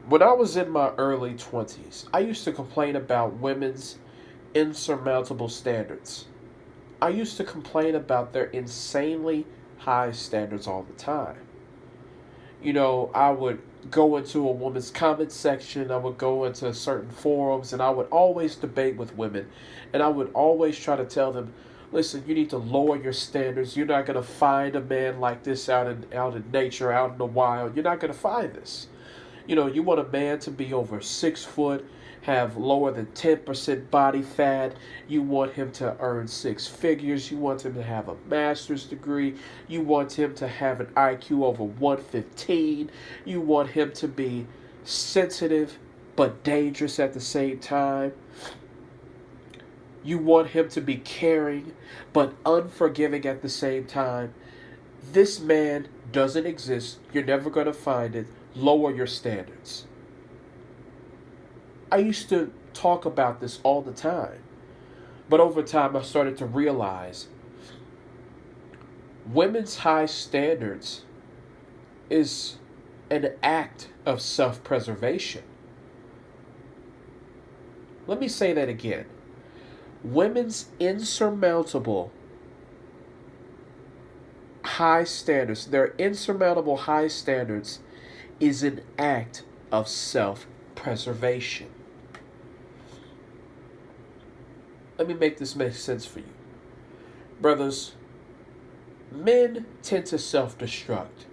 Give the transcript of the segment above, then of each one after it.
When I was in my early 20s, I used to complain about women's insurmountable standards. I used to complain about their insanely high standards all the time. I would go into a woman's comment section, I would go into certain forums, and I would always debate with women. And I would always try to tell them, listen, you need to lower your standards. You're not going to find a man like this out in nature, out in the wild. You're not going to find this. You want a man to be over 6 foot, have lower than 10% body fat. You want him to earn six figures. You want him to have a master's degree. You want him to have an IQ over 115. You want him to be sensitive but dangerous at the same time. You want him to be caring but unforgiving at the same time. This man doesn't exist. You're never going to find it. Lower your standards. I used to talk about this all the time. But over time, I started to realize women's high standards is an act of self preservation. Let me say that again. Women's insurmountable high standards, their insurmountable high standards, is an act of self preservation. Let me make this make sense for you. Brothers, men tend to self destruct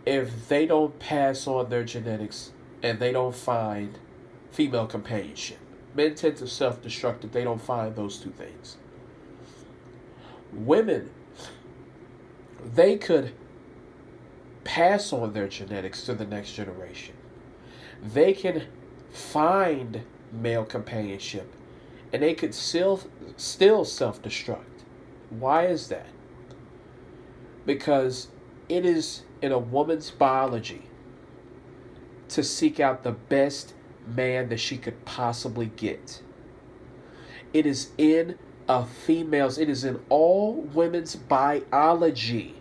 if they don't pass on their genetics and they don't find female companionship. Men tend to self destruct if they don't find those two things. Women, they could pass on their genetics to the next generation. They can find male companionship and they could still self-destruct. Why is that? Because it is in a woman's biology to seek out the best man that she could possibly get. It is in it is in all women's biology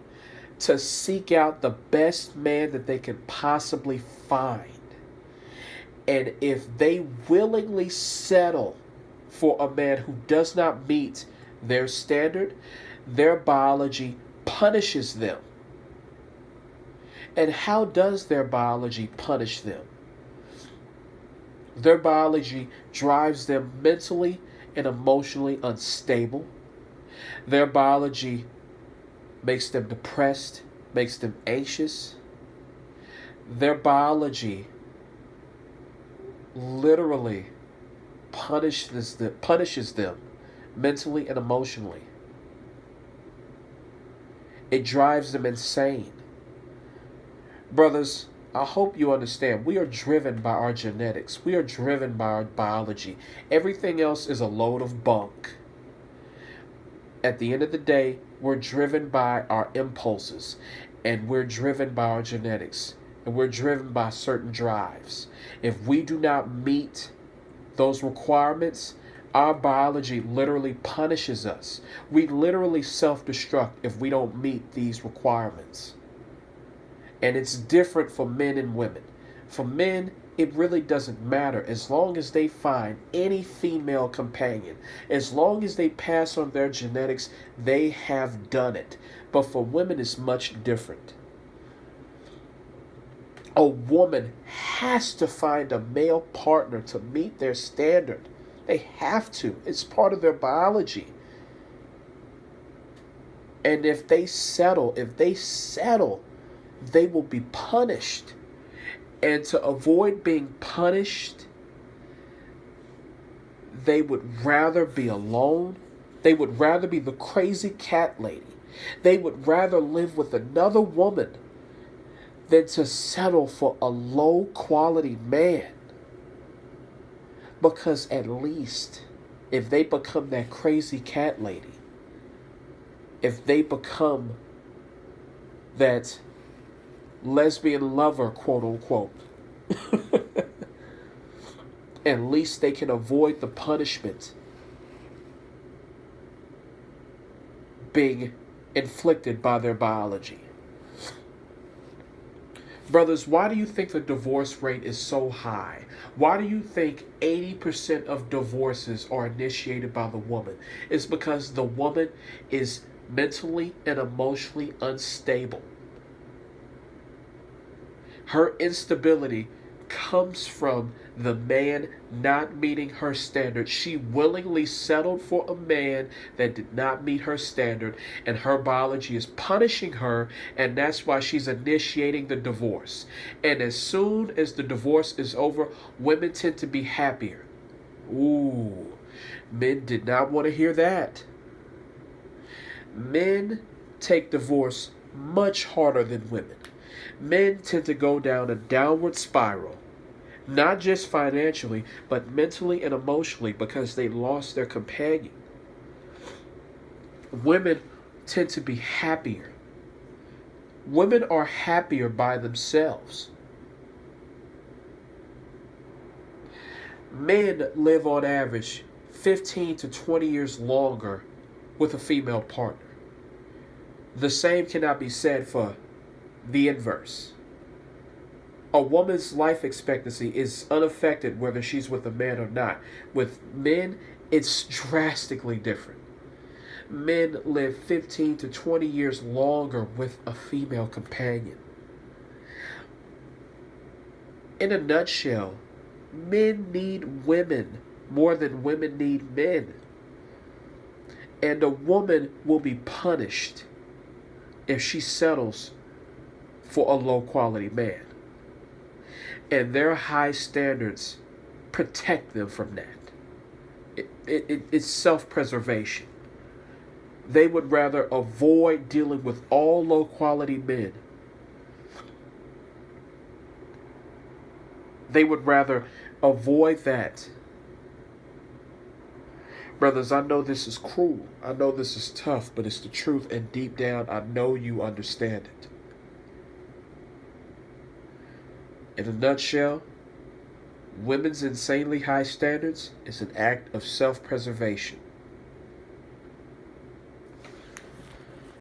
to seek out the best man that they can possibly find. And if they willingly settle for a man who does not meet their standard, their biology punishes them. And how does their biology punish them? Their biology drives them mentally and emotionally unstable. Their biology makes them depressed, makes them anxious. Their biology literally punishes them mentally and emotionally. It drives them insane. Brothers, I hope you understand. We are driven by our genetics. We are driven by our biology. Everything else is a load of bunk. At the end of the day, we're driven by our impulses, and we're driven by our genetics, and we're driven by certain drives. If we do not meet those requirements, our biology literally punishes us. We literally self-destruct if we don't meet these requirements. And it's different for men and women. For men, it really doesn't matter as long as they find any female companion. As long as they pass on their genetics, they have done it. But for women, it's much different. A woman has to find a male partner to meet their standard. They have to. It's part of their biology. And if they settle, they will be punished. And to avoid being punished, they would rather be alone. They would rather be the crazy cat lady. They would rather live with another woman than to settle for a low quality man. Because at least if they become that crazy cat lady, if they become that lesbian lover, quote unquote, at least they can avoid the punishment being inflicted by their biology. Brothers, why do you think the divorce rate is so high? Why do you think 80% of divorces are initiated by the woman? It's because the woman is mentally and emotionally unstable. Her instability comes from the man not meeting her standard. She willingly settled for a man that did not meet her standard, and her biology is punishing her, and that's why she's initiating the divorce. And as soon as the divorce is over, women tend to be happier. Ooh, men did not want to hear that. Men take divorce much harder than women. Men tend to go down a downward spiral, not just financially, but mentally and emotionally because they lost their companion. Women tend to be happier. Women are happier by themselves. Men live on average 15 to 20 years longer with a female partner. The same cannot be said for the inverse. A woman's life expectancy is unaffected whether she's with a man or not. With men, it's drastically different. Men live 15 to 20 years longer with a female companion. In a nutshell, men need women more than women need men. And a woman will be punished if she settles for a low quality man. And their high standards protect them from that. It's self-preservation. They would rather avoid dealing with all low quality men. They would rather avoid that. Brothers, I know this is cruel. I know this is tough, but it's the truth. And deep down, I know you understand it. In a nutshell, women's insanely high standards is an act of self-preservation.